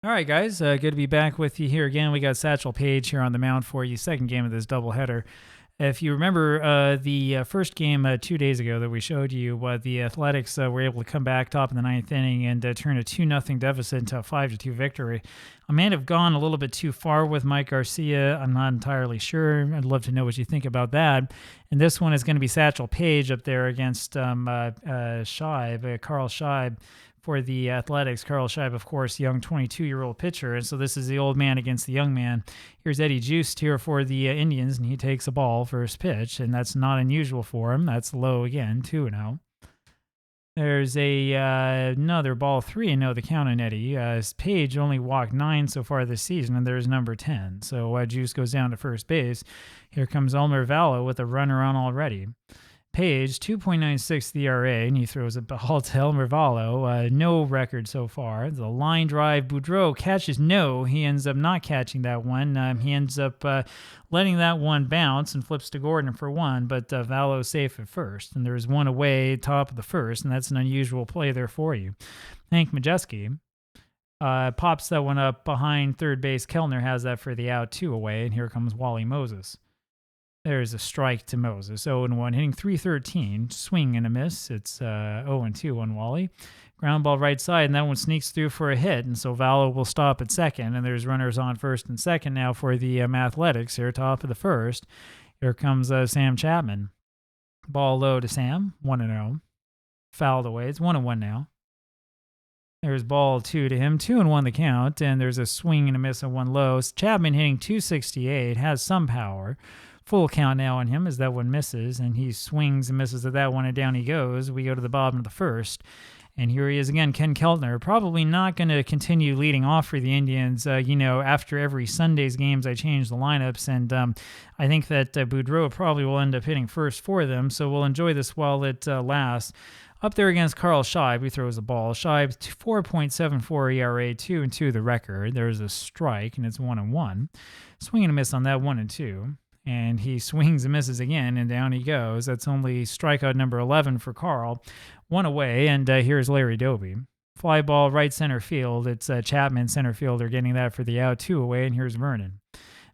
All right, guys, good to be back with you here again. We got Satchel Paige here on the mound for you, second game of this doubleheader. If you remember the first game 2 days ago that we showed you, the Athletics were able to come back top in the ninth inning and turn a 2-0 deficit into a 5-2 victory. I may have gone a little bit too far with Mike Garcia. I'm not entirely sure. I'd love to know what you think about that. And this one is going to be Satchel Paige up there against Scheib, Carl Scheib. For the Athletics. Carl Scheib, of course, young 22-year-old pitcher. And so this is the old man against the young man. Here's Eddie Juiced here for the Indians, and he takes a ball first pitch, and that's not unusual for him. That's low again, 2-0. There's another ball, 3-0 the count on Eddie. Page only walked 9 so far this season, and there's number 10. So Juice goes down to first base. Here comes Elmer Vallo with a runner on already. Page, 2.96 the ERA, and he throws a ball to Elmer Vallo. No record so far. The line drive, Boudreau catches no. He ends up not catching that one. He ends up letting that one bounce and flips to Gordon for one, but Vallo's safe at first. And there's one away, top of the first, and that's an unusual play there for you. Hank Majeski pops that one up behind third base. Kellner has that for the out, 2 away, and here comes Wally Moses. There's a strike to Moses, 0-1, hitting .313, swing and a miss. It's 0-2 on Wally. Ground ball right side, and that one sneaks through for a hit, and so Vallo will stop at second, and there's runners on first and second now for the Athletics here, top of the first. Here comes Sam Chapman. Ball low to Sam, 1-0. Fouled away, it's 1-1 now. There's ball 2 to him, 2-1 the count, and there's a swing and a miss on one low. Chapman hitting .268, has some power. Full count now on him as that one misses, and he swings and misses at that one, and down he goes. We go to the bottom of the first, and here he is again, Ken Keltner. Probably not going to continue leading off for the Indians. After every Sunday's games, I change the lineups, and I think that Boudreau probably will end up hitting first for them, so we'll enjoy this while it lasts. Up there against Carl Scheib, who throws the ball. Scheib, 4.74 ERA, 2-2 the record. There's a strike, and it's 1-1. Swing and a miss on that, 1-2. And he swings and misses again, and down he goes. That's only strikeout number 11 for Carl. One away, and here's Larry Doby. Fly ball right center field. It's Chapman, center fielder, getting that for the out, 2 away, and here's Vernon.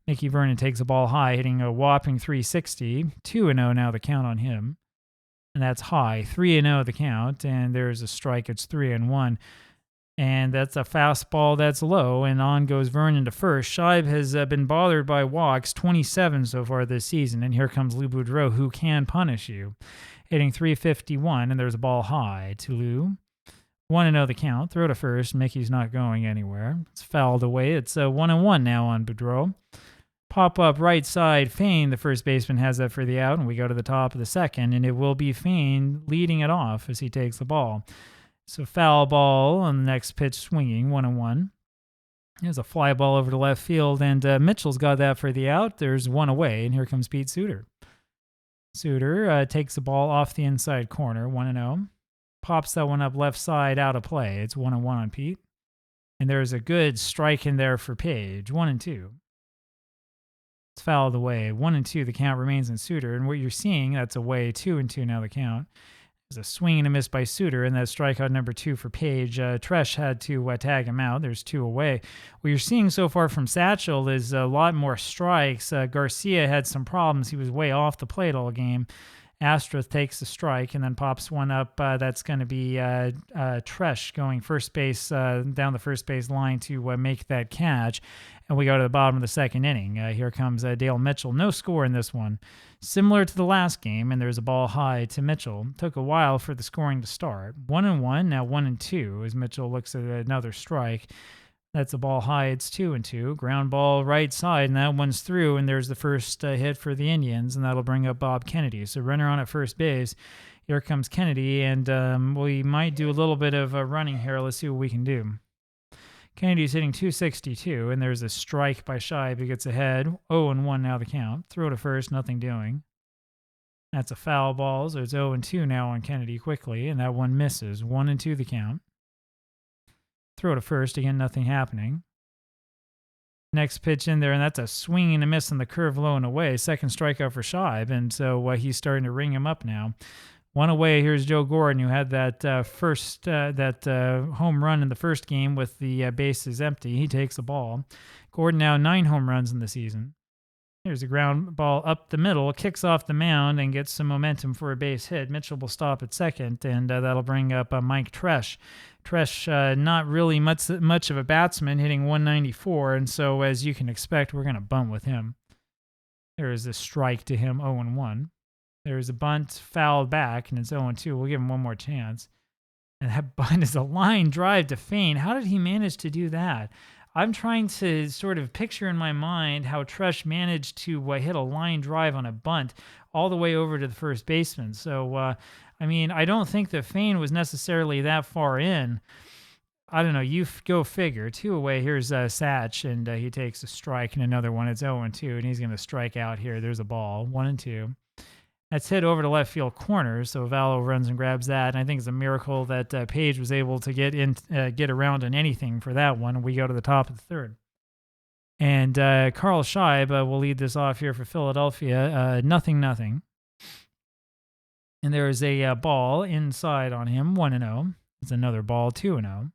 Mickey Vernon takes a ball high, hitting a whopping .360. 2-0 now the count on him. And that's high. 3-0 the count, and there's a strike. It's 3-1. And that's a fastball that's low, and on goes Vernon to first. Scheib has been bothered by walks, 27 so far this season, and here comes Lou Boudreau, who can punish you. Hitting .351, and there's a ball high to Lou. 1-0 the count, throw to first, Mickey's not going anywhere. It's fouled away, it's 1-1 now on Boudreau. Pop up right side, Fain, the first baseman, has that for the out, and we go to the top of the second, and it will be Fain leading it off as he takes the ball. So foul ball on the next pitch swinging, 1-1. There's a fly ball over to left field, and Mitchell's got that for the out. There's one away, and here comes Pete Suter. Suter takes the ball off the inside corner, 1-0. Pops that one up left side out of play. It's 1-1 on Pete. And there's a good strike in there for Page, 1-2. It's fouled away, 1-2. The count remains in Suter, and what you're seeing, that's away, 2-2 now the count. There's a swing and a miss by Suter, and that's strikeout number 2 for Page. Tresh had to tag him out. There's 2 away. What you're seeing so far from Satchel is a lot more strikes. Garcia had some problems. He was way off the plate all game. Astra takes the strike and then pops one up. That's going to be Tresh going first base, down the first base line to make that catch. And we go to the bottom of the second inning. Here comes Dale Mitchell. No score in this one. Similar to the last game, and there's a ball high to Mitchell. Took a while for the scoring to start. 1-1, now 1-2 as Mitchell looks at another strike. That's a ball high. It's 2-2. Ground ball right side, and that one's through, and there's the first hit for the Indians, and that'll bring up Bob Kennedy. So runner on at first base. Here comes Kennedy, and we might do a little bit of running here. Let's see what we can do. Kennedy's hitting .262, and there's a strike by Scheib who gets ahead. 0-1 now the count. Throw to first, nothing doing. That's a foul ball, so it's 0-2 now on Kennedy quickly, and that one misses. 1-2 the count. Throw to first, again, nothing happening. Next pitch in there, and that's a swing and a miss on the curve low and away. Second strikeout for Scheib, and so he's starting to ring him up now. One away. Here's Joe Gordon, who had that home run in the first game with the bases empty. He takes the ball. Gordon now 9 home runs in the season. Here's a ground ball up the middle, kicks off the mound and gets some momentum for a base hit. Mitchell will stop at second, and that'll bring up Mike Tresh. Tresh, not really much of a batsman, hitting 194, and so as you can expect, we're going to bunt with him. There is a strike to him, 0-1. There's a bunt fouled back, and it's 0-2. We'll give him one more chance. And that bunt is a line drive to Fain. How did he manage to do that? I'm trying to sort of picture in my mind how Tresh managed to hit a line drive on a bunt all the way over to the first baseman. So, I mean, I don't think that Fain was necessarily that far in. I don't know. You go figure. 2 away. Here's Satch, and he takes a strike and another one. It's 0-2, and he's going to strike out here. There's a ball. 1-2. That's hit over to left field corner, so Vallow runs and grabs that. And I think it's a miracle that Page was able to get around on anything for that one. We go to the top of the third. And Carl Scheib will lead this off here for Philadelphia. 0-0. And there is a ball inside on him, 1-0. It's another ball, 2-0.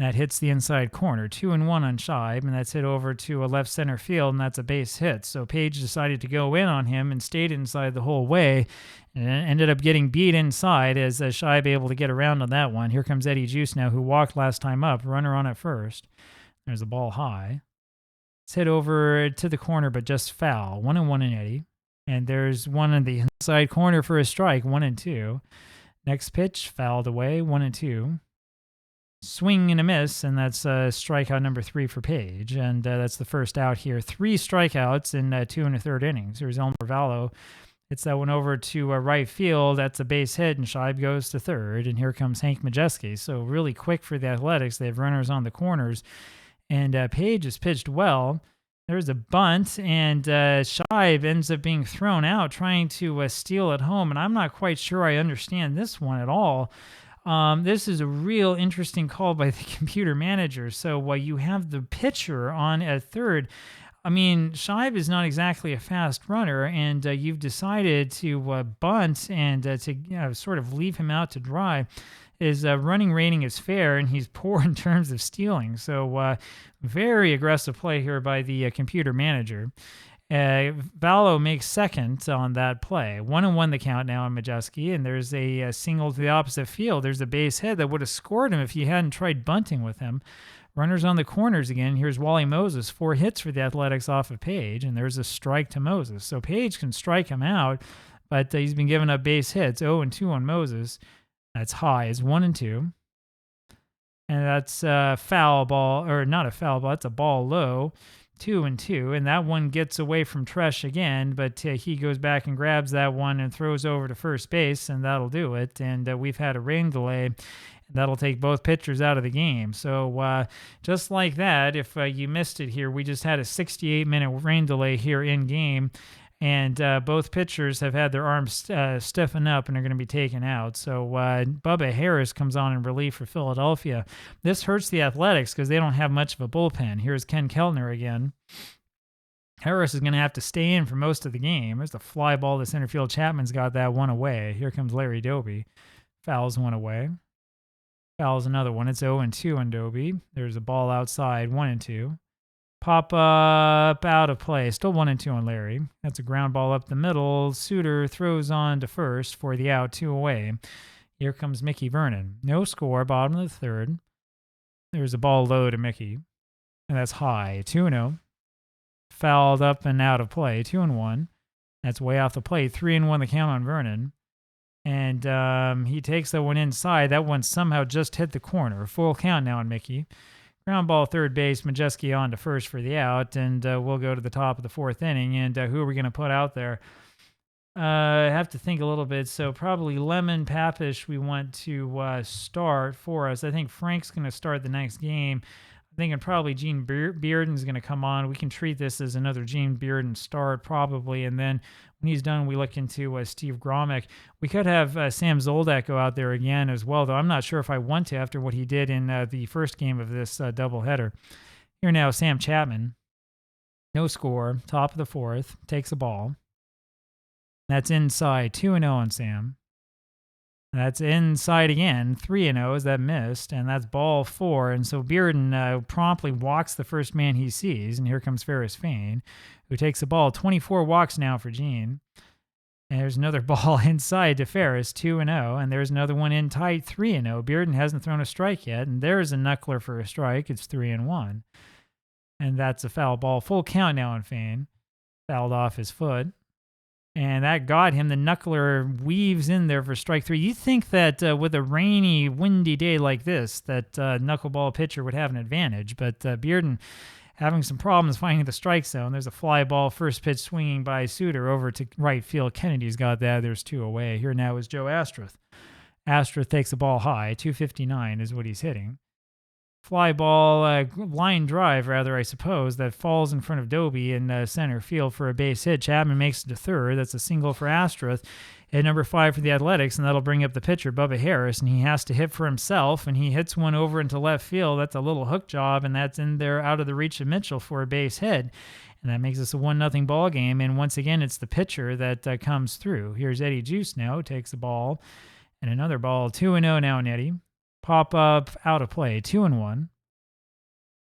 That hits the inside corner, 2-1 on Scheib, and that's hit over to a left center field, and that's a base hit. So Page decided to go in on him and stayed inside the whole way, and ended up getting beat inside as Scheib able to get around on that one. Here comes Eddie Juice now, who walked last time up, runner on at first. There's a ball high. It's hit over to the corner, but just foul. 1-1 in Eddie. And there's one in the inside corner for a strike, 1-2. Next pitch, fouled away, 1-2. Swing and a miss, and that's strikeout number 3 for Page. And that's the first out here. 3 strikeouts in 2 1/3 innings. Here's Elmer Vallow. Hits that one over to right field. That's a base hit, and Scheib goes to third. And here comes Hank Majeski. So really quick for the Athletics. They have runners on the corners. And Page has pitched well. There's a bunt, and Scheib ends up being thrown out trying to steal at home. And I'm not quite sure I understand this one at all. This is a real interesting call by the computer manager. So you have the pitcher on at third. I mean, Scheib is not exactly a fast runner, and you've decided to bunt and to sort of leave him out to dry. His running rating is fair, and he's poor in terms of stealing. So very aggressive play here by the computer manager. Vallow makes second on that play. 1-1 the count now on Majeski, and there's a single to the opposite field. There's a base hit that would have scored him if he hadn't tried bunting with him. Runners on the corners again. Here's Wally Moses, 4 hits for the Athletics off of Page, and there's a strike to Moses. So Page can strike him out, but he's been giving up base hits. 0-2 on Moses. That's high. It's 1-2. And that's a foul ball, or not a foul ball, that's a ball low. 2-2, and that one gets away from Tresh again, but he goes back and grabs that one and throws over to first base, and that'll do it. And we've had a rain delay, and that'll take both pitchers out of the game. So just like that, if you missed it here, we just had a 68-minute rain delay here in game, and both pitchers have had their arms stiffen up and are going to be taken out. So Bubba Harris comes on in relief for Philadelphia. This hurts the Athletics because they don't have much of a bullpen. Here's Ken Keltner again. Harris is going to have to stay in for most of the game. There's the fly ball to center field. Chapman's got that one away. Here comes Larry Doby. Fouls one away. Fouls another one. It's 0-2 on Doby. There's a ball outside, 1-2. Pop up out of play. Still 1-2 on Larry. That's a ground ball up the middle. Suter throws on to first for the out, 2 away. Here comes Mickey Vernon. No score, bottom of the third. There's a ball low to Mickey. And that's high, 2-0. Fouled up and out of play, 2-1. That's way off the plate. 3-1 the count on Vernon. And he takes that one inside. That one somehow just hit the corner. Full count now on Mickey. Ground ball third base, Majeski on to first for the out, and we'll go to the top of the 4th inning. And who are we going to put out there? I have to think a little bit. So probably Lemon Papish we want to start for us. I think Frank's going to start the next game. I'm thinking probably Gene Bearden's going to come on. We can treat this as another Gene Bearden start probably, and then when he's done, we look into Steve Gromick. We could have Sam Zoldak go out there again as well, though I'm not sure if I want to after what he did in the first game of this doubleheader. Here now, Sam Chapman. No score, top of the 4th, takes a ball. That's inside, 2-0 on Sam. That's inside again, 3-0 as that missed, and that's ball 4. And so Bearden promptly walks the first man he sees, and here comes Ferris Fain, who takes the ball. 24 walks now for Gene. And there's another ball inside to Ferris, 2-0, and there's another one in tight, 3-0. Bearden hasn't thrown a strike yet, and there's a knuckler for a strike. It's 3-1. And that's a foul ball. Full count now on Fain. Fouled off his foot. And that got him. The knuckler weaves in there for strike 3. You think that with a rainy, windy day like this, that knuckleball pitcher would have an advantage, but Bearden having some problems finding the strike zone. There's a fly ball, first pitch swinging by Suter over to right field. Kennedy's got that. There's 2 away. Here now is Joe Astruth. Astruth takes the ball high. 259 is what he's hitting. Fly ball, line drive, rather, I suppose, that falls in front of Doby in center field for a base hit. Chapman makes it to third. That's a single for Astruth. At number 5 for the Athletics, and that'll bring up the pitcher, Bubba Harris, and he has to hit for himself, and he hits one over into left field. That's a little hook job, and that's in there out of the reach of Mitchell for a base hit, and that makes us a 1-0 ball game, and once again, it's the pitcher that comes through. Here's Eddie Juice now, takes the ball, and another ball, 2-0 now in Eddie. Pop up, out of play, 2-1.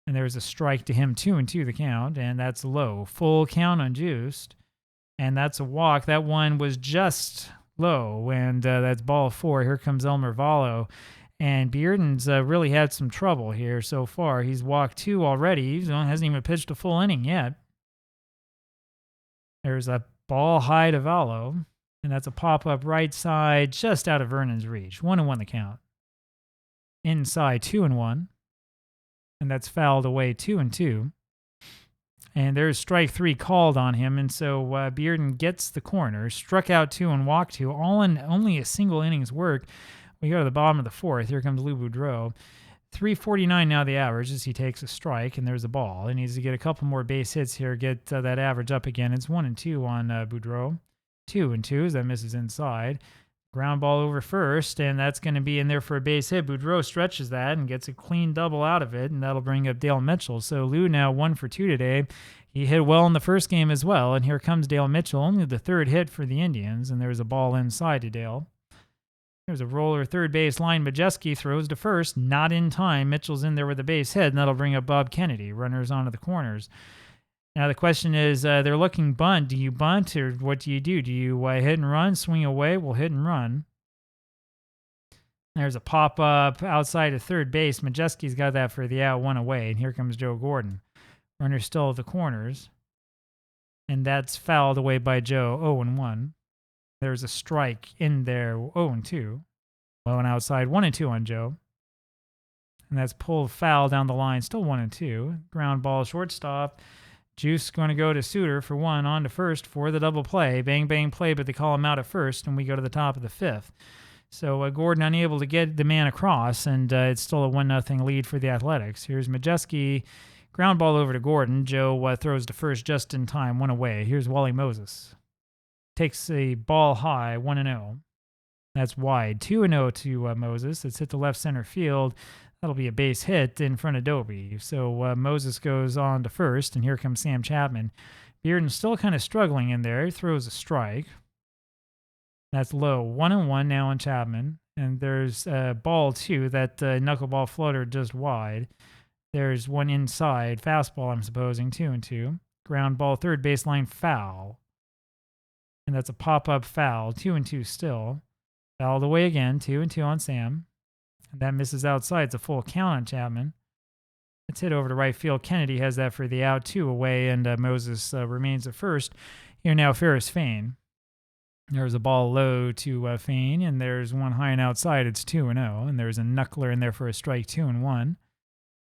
And there's a strike to him, 2-2 the count, and that's low. Full count on Juiced, and that's a walk. That one was just low, and that's ball 4. Here comes Elmer Vallo, and Bearden's really had some trouble here so far. He's walked 2 already. He hasn't even pitched a full inning yet. There's a ball high to Vallo, and that's a pop-up right side just out of Vernon's reach. 1-1 the count. Inside, 2-1. And that's fouled away, 2-2. And there's strike 3 called on him, and so Bearden gets the corner, struck out 2 and walked 2, all in only a single inning's work. We go to the bottom of the 4th. Here comes Lou Boudreau. 349 now the average as he takes a strike, and there's a ball. He needs to get a couple more base hits here, get that average up again. It's 1-2 on Boudreau. 2-2 as that misses inside. Ground ball over first, and that's going to be in there for a base hit. Boudreau stretches that and gets a clean double out of it, and that'll bring up Dale Mitchell. So Lou now 1 for 2 today. He hit well in the first game as well, and here comes Dale Mitchell, only the 3rd hit for the Indians, and there's a ball inside to Dale. There's a roller third base line. Majeski throws to first, not in time. Mitchell's in there with a base hit, and that'll bring up Bob Kennedy. Runners onto the corners. Now the question is, they're looking bunt. Do you bunt, or what do? Do you hit and run, swing away? We'll hit and run. There's a pop-up outside of third base. Majeski's got that for the out, 1 away, and here comes Joe Gordon. Runner still at the corners, and that's fouled away by Joe, 0-1. There's a strike in there, 0-2. Low and outside, 1-2 on Joe. And that's pulled foul down the line, still 1-2. Ground ball, shortstop. Juice going to go to Suter for 1, on to first for the double play. Bang, bang play, but they call him out at first, and we go to the top of the 5th. So Gordon unable to get the man across, and it's still a 1-0 lead for the Athletics. Here's Majeski, ground ball over to Gordon. Joe throws to first just in time, 1 away. Here's Wally Moses. Takes a ball high, 1-0. That's wide. 2-0 to Moses. It's hit the left center field. That'll be a base hit in front of Doby. So Moses goes on to first, and here comes Sam Chapman. Bearden's still kind of struggling in there. He throws a strike. That's low. 1-1 now on Chapman. And there's ball 2, that knuckleball floater just wide. There's one inside. Fastball, I'm supposing, 2-2. Ground ball, third baseline, foul. And that's a pop-up foul. 2-2 still. Fouled away again. 2-2 on Sam. And that misses outside. It's a full count on Chapman. It's hit over to right field. Kennedy has that for the out, 2 away, and Moses remains at first. Here now, Ferris Fain. There's a ball low to Fain, and there's one high and outside. It's 2-0, and there's a knuckler in there for a strike, 2-1.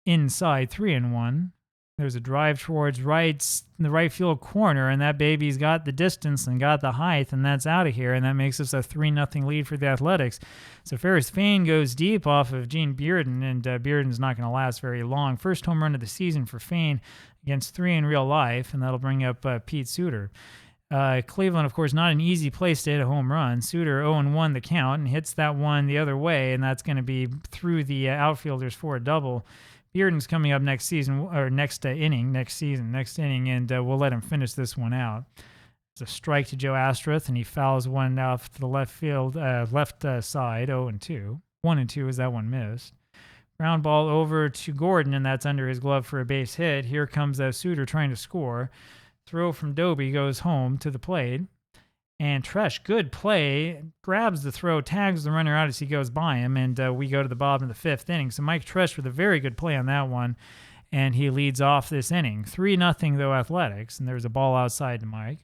Inside, 3-1. There's a drive towards the right field corner, and that baby's got the distance and got the height, and that's out of here, and that makes us a 3-0 lead for the Athletics. So Ferris Fain goes deep off of Gene Bearden, and Bearden's not going to last very long. First home run of the season for Fain against 3 in real life, and that'll bring up Pete Suter. Cleveland, of course, not an easy place to hit a home run. Suter 0-1 the count, and hits that one the other way, and that's going to be through the outfielders for a double. Bearden's coming up next season, or next inning, and we'll let him finish this one out. It's a strike to Joe Astruth, and he fouls one off to the left field, left side, 0-2. 1-2 as that one missed. Ground ball over to Gordon, and that's under his glove for a base hit. Here comes Suter trying to score. Throw from Doby goes home to the plate. And Tresh, good play, grabs the throw, tags the runner out as he goes by him, and we go to the bottom of the 5th inning. So Mike Tresh with a very good play on that one, and he leads off this inning. 3-0 though Athletics, and there's a ball outside to Mike.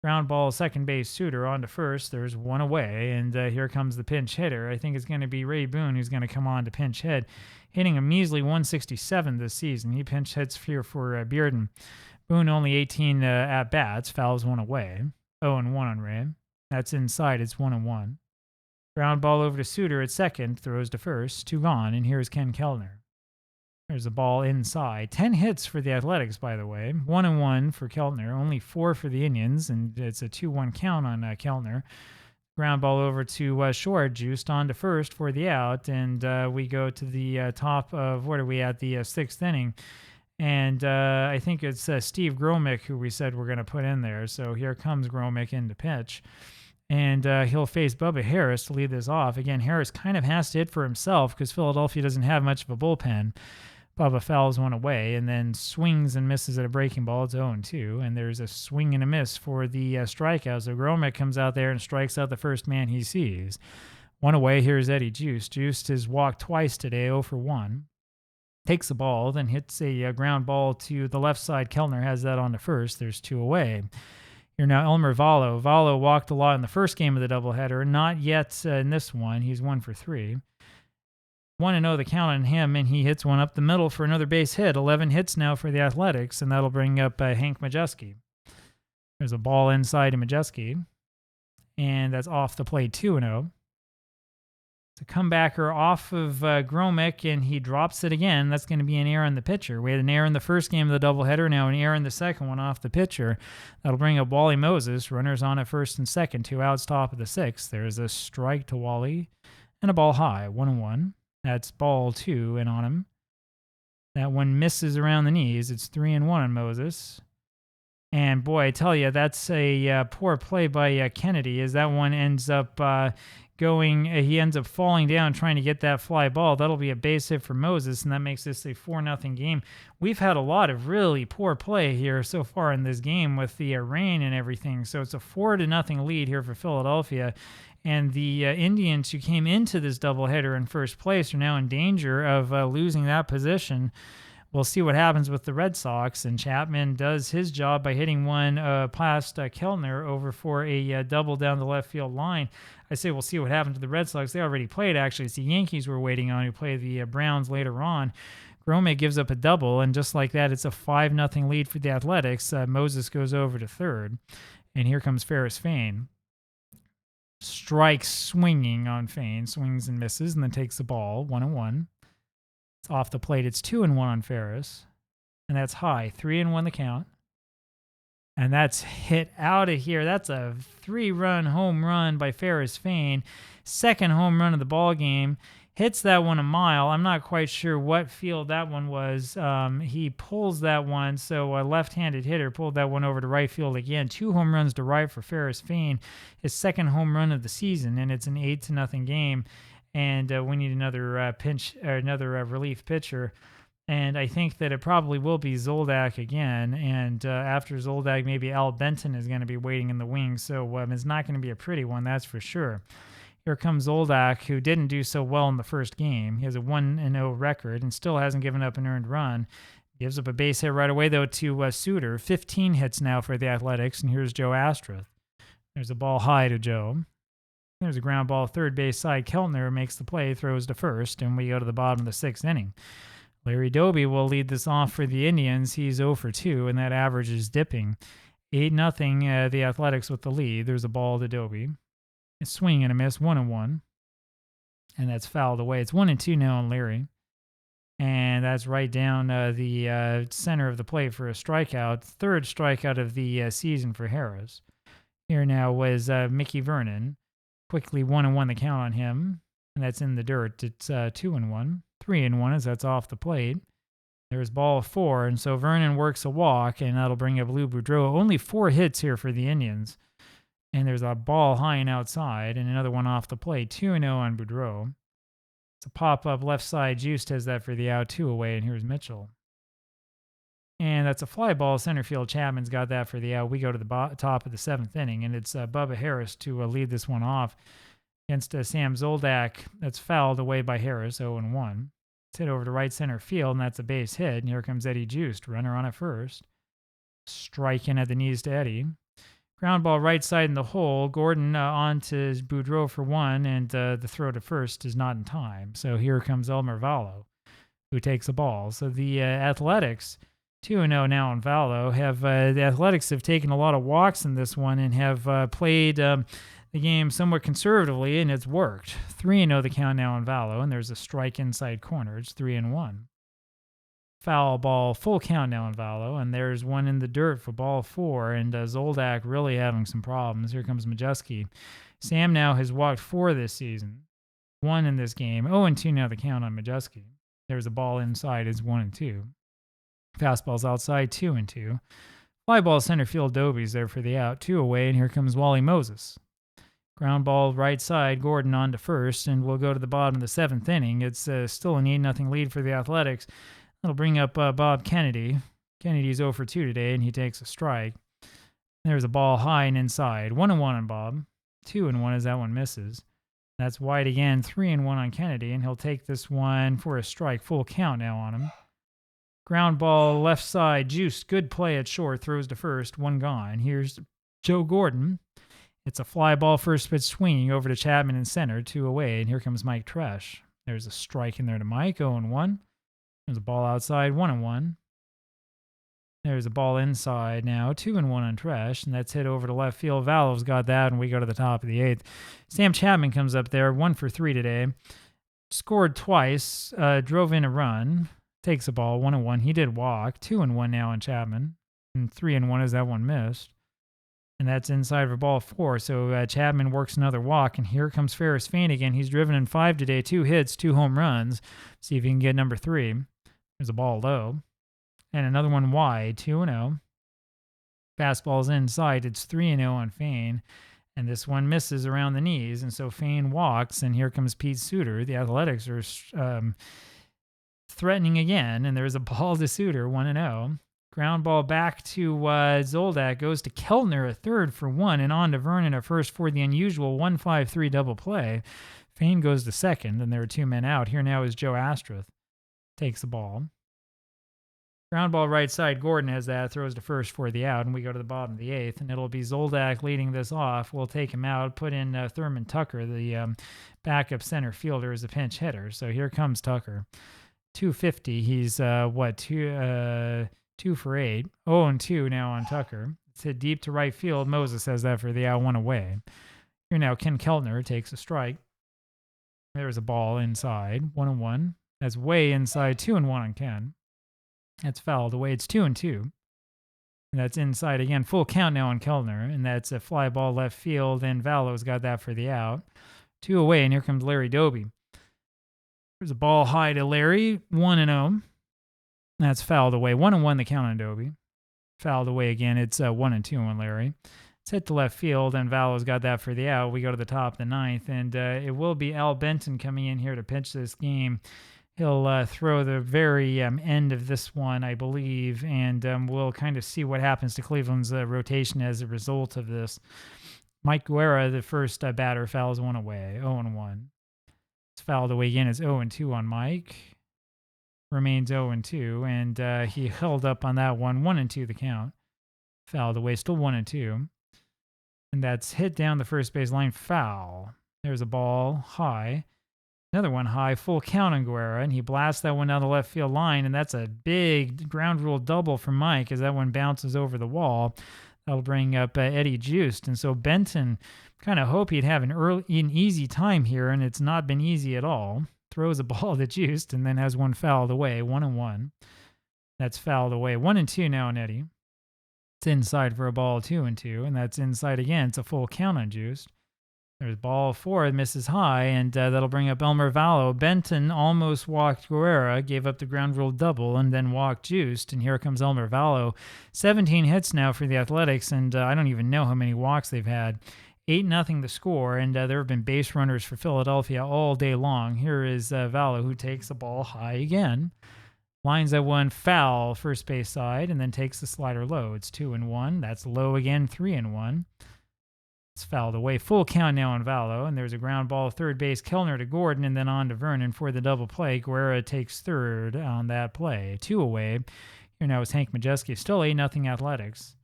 Ground ball, second base, Suter on to first. There's one away, and here comes the pinch hitter. I think it's going to be Ray Boone who's going to come on to pinch hit, hitting a measly 167 this season. He pinch hits here for Bearden. Boone only 18 at-bats, fouls one away. 0-1 on Ray. That's inside, it's 1-1. Ground ball over to Suter at second, throws to first, 2 gone, and here's Ken Kellner. There's a ball inside. 10 hits for the Athletics, by the way. 1-1 for Keltner, only 4 for the Indians, and it's a 2-1 count on Keltner. Ground ball over to Short, juiced on to first for the out, and we go to the top of, what are we at, the 6th inning. And I think it's Steve Gromick who we said we're going to put in there. So here comes Gromick in to pitch. And he'll face Bubba Harris to lead this off. Again, Harris kind of has to hit for himself because Philadelphia doesn't have much of a bullpen. Bubba fouls one away and then swings and misses at a breaking ball. It's 0-2, and there's a swing and a miss for the strikeout. So Gromick comes out there and strikes out the first man he sees. One away, here's Eddie Juiced. Juiced has walked twice today, 0 for 1. Takes the ball, then hits a ground ball to the left side. Kellner has that on to first. There's 2 away. Here now Elmer Vallo. Vallo walked a lot in the first game of the doubleheader. Not yet in this one. He's 1 for 3. 1-0 the count on him, and he hits one up the middle for another base hit. 11 hits now for the Athletics, and that'll bring up Hank Majeski. There's a ball inside to Majeski, and that's off the plate, 2-0. The comebacker off of Gromick, and he drops it again. That's going to be an error on the pitcher. We had an error in the first game of the doubleheader, now an error in the second one off the pitcher. That'll bring up Wally Moses. Runners on at first and second, 2 outs, top of the 6th. There's a strike to Wally and a ball high, 1-1. That's ball 2 and on him. That one misses around the knees. It's 3-1 on Moses. And boy, I tell you, that's a poor play by Kennedy as that one ends up he ends up falling down trying to get that fly ball. That'll be a base hit for Moses, and that makes this a 4-0 game. We've had a lot of really poor play here so far in this game with the rain and everything. So it's a 4-0 lead here for Philadelphia. And the Indians, who came into this doubleheader in first place, are now in danger of losing that position. We'll see what happens with the Red Sox, and Chapman does his job by hitting one past Kellner over for a double down the left field line. I say we'll see what happens to the Red Sox. They already played, actually. It's the Yankees we're waiting on, who play the Browns later on. Gromick gives up a double, and just like that, it's a 5-0 lead for the Athletics. Moses goes over to third, and here comes Ferris Fain. Strikes swinging on Fain, swings and misses, and then takes the ball, 1-1. It's off the plate. It's 2-1 on Ferris, and that's high, 3-1 the count. And that's hit out of here. That's a 3-run home run by Ferris Fain. Second home run of the ball game. Hits that one a mile. I'm not quite sure what field that one was. He pulls that one, so a left-handed hitter pulled that one over to right field again. 2 home runs to right for Ferris Fain. His second home run of the season, and it's an 8-0 game. And we need another relief pitcher. And I think that it probably will be Zoldak again. And after Zoldak, maybe Al Benton is going to be waiting in the wings. So it's not going to be a pretty one, that's for sure. Here comes Zoldak, who didn't do so well in the first game. He has a 1-0 record and still hasn't given up an earned run. Gives up a base hit right away, though, to Suter. 15 hits now for the Athletics. And here's Joe Astruth. There's a ball high to Joe. There's a ground ball, third base side. Keltner makes the play, throws to first, and we go to the bottom of the 6th inning. Larry Doby will lead this off for the Indians. He's 0 for 2, and that average is dipping. 8-0, the Athletics with the lead. There's a ball to Doby. A swing and a miss, 1-1. And that's fouled away. It's 1-2 now on Larry. And that's right down the center of the plate for a strikeout. Third strikeout of the season for Harris. Here now was Mickey Vernon. Quickly 1-1 the count on him. And that's in the dirt. It's 2-1. 3-1 as that's off the plate. There's ball 4, and so Vernon works a walk, and that'll bring up Lou Boudreau. Only 4 hits here for the Indians. And there's a ball high and outside, and another one off the plate. 2-0 on Boudreau. It's a pop-up left side. Juiced has that for the out, 2 away, and here's Mitchell. And that's a fly ball. Center field. Chapman's got that for the out. We go to the top of the 7th inning, and it's Bubba Harris to lead this one off against Sam Zoldak. That's fouled away by Harris, 0-1. It's hit over to right center field, and that's a base hit. And here comes Eddie Juiced, runner on at first. Striking at the knees to Eddie. Ground ball right side in the hole. Gordon on to Boudreau for 1, and the throw to first is not in time. So here comes Elmer Vallo, who takes the ball. So the Athletics, 2-0 now on Vallo, the Athletics have taken a lot of walks in this one and have played the game somewhat conservatively, and it's worked. 3-0 the count now on Vallo, and there's a strike inside corner. It's 3-1. Foul ball, full count now on Vallo, and there's one in the dirt for ball 4, and Zoldak really having some problems. Here comes Majewski. Sam now has walked 4 this season, 1 in this game. 0-2 now the count on Majewski. There's a ball inside, it's 1-2. Fastball's outside, 2-2. Fly ball center field, Doby's there for the out, 2 away, and here comes Wally Moses. Ground ball right side, Gordon on to first, and we'll go to the bottom of the 7th inning. It's still an 8-0 lead for the Athletics. That'll bring up Bob Kennedy. Kennedy's 0 for 2 today, and he takes a strike. There's a ball high and inside. 1-1 on Bob. 2-1 as that one misses. That's wide again. 3-1 on Kennedy, and he'll take this one for a strike. Full count now on him. Ground ball left side. Juiced. Good play at short. Throws to first. 1 gone. Here's Joe Gordon. It's a fly ball first pitch swinging over to Chapman in center. 2 away, and here comes Mike Tresh. There's a strike in there to Mike. 0-1. There's a ball outside, 1-1. There's a ball inside now, 2-1 on Tresh, and that's hit over to left field. Vallo's got that, and we go to the top of the 8th. Sam Chapman comes up there, 1 for 3 today. Scored twice, drove in a run, takes a ball, 1-1. He did walk, 2-1 now on Chapman, and 3-1 as that one missed. And that's inside for ball 4. So Chapman works another walk, and here comes Ferris Fain again. He's driven in 5 today, 2 hits, 2 home runs. See if he can get number 3. There's a ball low. And another one wide, 2-0. Fastball's inside. It's 3-0 on Fain. And this one misses around the knees, and so Fain walks, and here comes Pete Suter. The Athletics are threatening again, and there's a ball to Suter, 1-0. Ground ball back to Zoldak, goes to Keltner at third for 1, and on to Vernon at first for the unusual 1-5-3 double play. Fain goes to second, and there are 2 men out. Here now is Joe Astruth. Takes the ball. Ground ball right side, Gordon has that, throws to first for the out, and we go to the bottom of the 8th, and it'll be Zoldak leading this off. We'll take him out, put in Thurman Tucker, the backup center fielder, as a pinch hitter. So here comes Tucker. 250. He's 2 for 8. 0-2 now on Tucker. It's hit deep to right field. Moses has that for the out, 1 away. Here now Ken Keltner takes a strike. There's a ball inside, 1-1. That's way inside, 2-1 on Ken. That's fouled away. It's 2-2. And that's inside again. Full count now on Keltner, and that's a fly ball left field, and Vallo's got that for the out. 2 away, and here comes Larry Doby. There's a ball high to Larry, 1-0. That's fouled away. 1-1 the count on Doby. Fouled away again. It's 1-2 on Larry. It's hit to left field, and Vallo's got that for the out. We go to the top of the 9th, and it will be Al Benton coming in here to pitch this game. He'll throw the very end of this one, I believe, and we'll kind of see what happens to Cleveland's rotation as a result of this. Mike Guerra, the first batter, fouls 1 away, 0-1. It's fouled away again. It's 0-2 on Mike. Remains 0-2, and he held up on that one. 1-2 the count. Fouled away, still 1-2. And that's hit down the first base line, foul. There's a ball high. Another one high, full count on Guerra, and he blasts that one down the left field line, and that's a big ground rule double for Mike as that one bounces over the wall. That'll bring up Eddie Juiced, and so Benton kind of hoped he'd have an easy time here, and it's not been easy at all. Throws a ball to Juiced, and then has one fouled away, 1-1. That's fouled away, 1-2 now on Eddie. It's inside for a ball, 2-2, and that's inside again. It's a full count on Juiced. There's ball 4, misses high, and that'll bring up Elmer Vallo. Benton almost walked Guerrera, gave up the ground rule double, and then walked Juiced, and here comes Elmer Vallo. 17 hits now for the Athletics, and I don't even know how many walks they've had. 8-0 the score, and there have been base runners for Philadelphia all day long. Here is Vallo, who takes the ball high again. Lines at 1, foul, first base side, and then takes the slider low. It's 2-1. That's low again, 3-1. It's fouled away. Full count now on Vallo, and there's a ground ball, third base, Kellner to Gordon, and then on to Vernon for the double play. Guerrera takes third on that play. 2 away. Here now is Hank Majewski. Still 8-0 Athletics.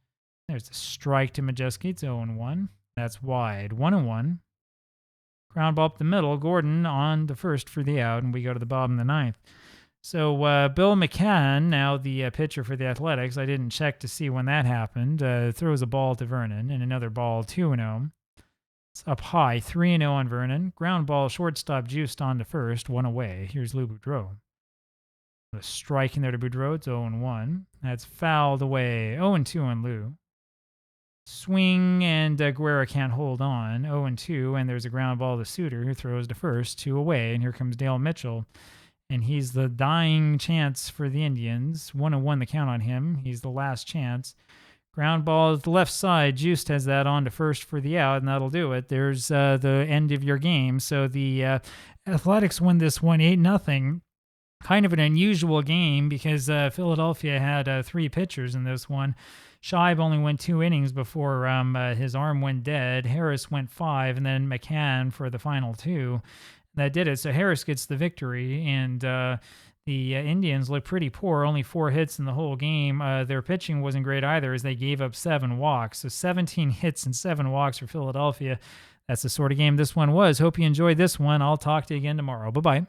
There's a strike to Majewski. It's 0-1. That's wide. 1-1. Ground ball up the middle. Gordon on the first for the out, and we go to the bottom of the ninth. So Bill McCann, now the pitcher for the Athletics, I didn't check to see when that happened, throws a ball to Vernon, and another ball, 2-0. It's up high, 3-0 on Vernon. Ground ball, shortstop, Juiced on to first, 1 away. Here's Lou Boudreau. A strike in there to Boudreau, it's 0-1. That's fouled away, 0-2 on Lou. Swing, and Guerrera can't hold on, 0-2, and there's a ground ball to Suter, who throws to first, 2 away, and here comes Dale Mitchell. And he's the dying chance for the Indians. 1-1 the count on him. He's the last chance. Ground ball to the left side. Juiced has that on to first for the out, and that'll do it. There's the end of your game. So the Athletics win this one 8-0. Kind of an unusual game because Philadelphia had 3 pitchers in this one. Scheib only went 2 innings before his arm went dead. Harris went 5, and then McCann for the final 2. That did it. So Harris gets the victory, and the Indians look pretty poor. Only 4 hits in the whole game. Their pitching wasn't great either, as they gave up 7 walks. So 17 hits and 7 walks for Philadelphia. That's the sort of game this one was. Hope you enjoyed this one. I'll talk to you again tomorrow. Bye-bye.